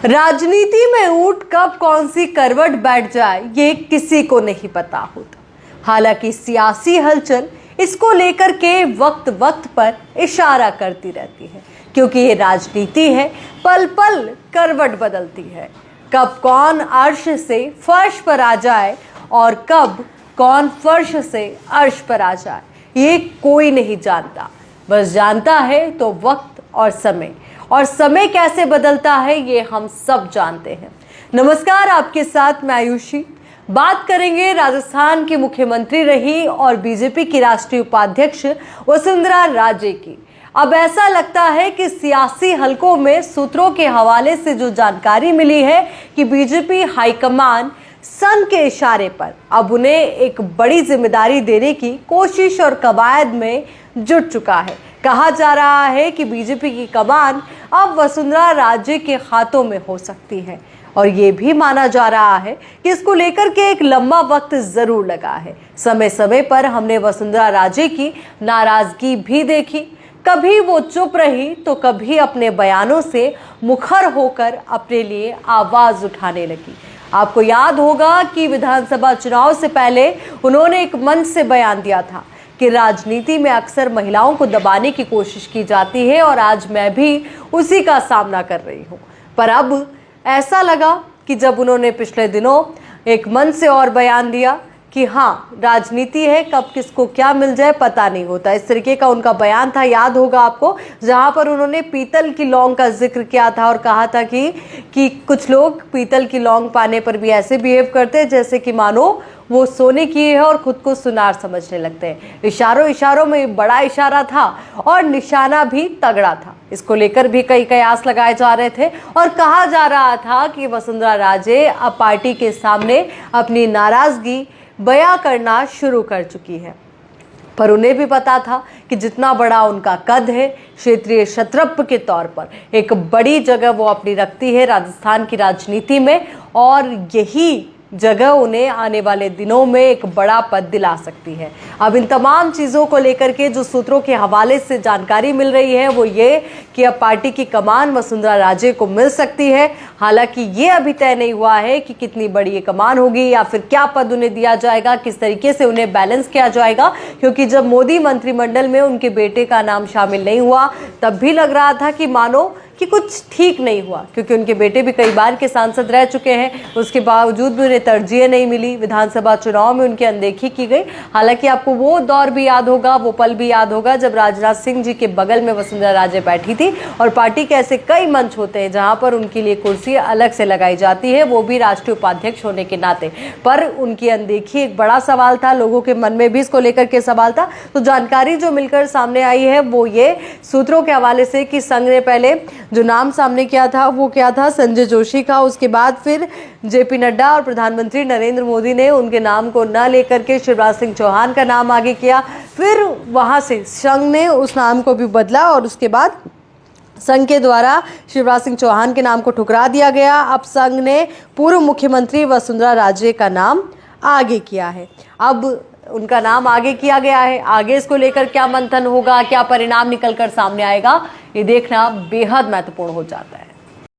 राजनीति में ऊंट कब कौन सी करवट बैठ जाए ये किसी को नहीं पता होता। हालांकि सियासी हलचल इसको लेकर के वक्त वक्त पर इशारा करती रहती है, क्योंकि ये राजनीति है, पल पल करवट बदलती है। कब कौन अर्श से फर्श पर आ जाए और कब कौन फर्श से अर्श पर आ जाए ये कोई नहीं जानता। बस जानता है तो वक्त और समय कैसे बदलता है ये हम सब जानते हैं। नमस्कार, आपके साथ मैं आयुषी। बात करेंगे राजस्थान की मुख्यमंत्री रही और बीजेपी की राष्ट्रीय उपाध्यक्ष वसुंधरा राजे की। अब ऐसा लगता है कि सियासी हलकों में सूत्रों के हवाले से जो जानकारी मिली है कि बीजेपी हाईकमान संघ के इशारे पर अब उन्हें एक बड़ी जिम्मेदारी देने की कोशिश और कवायद में जुट चुका है। कहा जा रहा है कि बीजेपी की कमान अब वसुंधरा राजे के हाथों में हो सकती है और ये भी माना जा रहा है कि इसको लेकर के एक लंबा वक्त जरूर लगा है। समय समय पर हमने वसुंधरा राजे की नाराजगी भी देखी। कभी वो चुप रही तो कभी अपने बयानों से मुखर होकर अपने लिए आवाज उठाने लगी। आपको याद होगा कि विधानसभा चुनाव से पहले उन्होंने एक मंच से बयान दिया था कि राजनीति में अक्सर महिलाओं को दबाने की कोशिश की जाती है और आज मैं भी उसी का सामना कर रही हूँ। पर अब ऐसा लगा कि जब उन्होंने पिछले दिनों एक मंच से और बयान दिया कि हाँ, राजनीति है, कब किसको क्या मिल जाए पता नहीं होता। इस तरीके का उनका बयान था, याद होगा आपको, जहां पर उन्होंने पीतल की लौंग का जिक्र किया था और कहा था कि कुछ लोग पीतल की लौंग पाने पर भी ऐसे बिहेव करते हैं जैसे कि मानो वो सोने की है और खुद को सुनार समझने लगते हैं। इशारों में बड़ा इशारा था और निशाना भी तगड़ा था। इसको लेकर भी कई कयास लगाए जा रहे थे और कहा जा रहा था कि वसुंधरा राजे अब पार्टी के सामने अपनी नाराजगी बयां करना शुरू कर चुकी है। पर उन्हें भी पता था कि जितना बड़ा उनका कद है, क्षेत्रीय क्षत्रप के तौर पर एक बड़ी जगह वो अपनी रखती है राजस्थान की राजनीति में और यही जगह उन्हें आने वाले दिनों में एक बड़ा पद दिला सकती है। अब इन तमाम चीज़ों को लेकर के जो सूत्रों के हवाले से जानकारी मिल रही है वो ये कि अब पार्टी की कमान वसुंधरा राजे को मिल सकती है। हालांकि ये अभी तय नहीं हुआ है कि कितनी बड़ी ये कमान होगी या फिर क्या पद उन्हें दिया जाएगा, किस तरीके से उन्हें बैलेंस किया जाएगा, क्योंकि जब मोदी मंत्रिमंडल में उनके बेटे का नाम शामिल नहीं हुआ तब भी लग रहा था कि मानो कि कुछ ठीक नहीं हुआ, क्योंकि उनके बेटे भी कई बार के सांसद रह चुके हैं। उसके बावजूद भी उन्हें तरजीह नहीं मिली, विधानसभा चुनाव में उनकी अनदेखी की गई। हालांकि आपको वो दौर भी याद होगा, वो पल भी याद होगा जब राजनाथ सिंह जी के बगल में वसुंधरा राजे बैठी थी और पार्टी के ऐसे कई मंच होते हैं जहां पर उनके लिए कुर्सी अलग से लगाई जाती है, वो भी राष्ट्रीय उपाध्यक्ष होने के नाते। पर उनकी अनदेखी एक बड़ा सवाल था, लोगों के मन में भी इसको लेकर के सवाल था। तो जानकारी जो मिलकर सामने आई है वो ये सूत्रों के हवाले से कि संघ ने पहले जो नाम सामने किया था वो क्या था, संजय जोशी का। उसके बाद फिर जेपी नड्डा और प्रधानमंत्री नरेंद्र मोदी ने उनके नाम को न लेकर के शिवराज सिंह चौहान का नाम आगे किया। फिर वहां से संघ ने उस नाम को भी बदला और उसके बाद संघ के द्वारा शिवराज सिंह चौहान के नाम को ठुकरा दिया गया। अब संघ ने पूर्व मुख्यमंत्री वसुंधरा राजे का नाम आगे किया है। अब उनका नाम आगे किया गया है। आगे इसको लेकर क्या मंथन होगा, क्या परिणाम निकलकर सामने आएगा, ये देखना बेहद महत्वपूर्ण हो जाता है।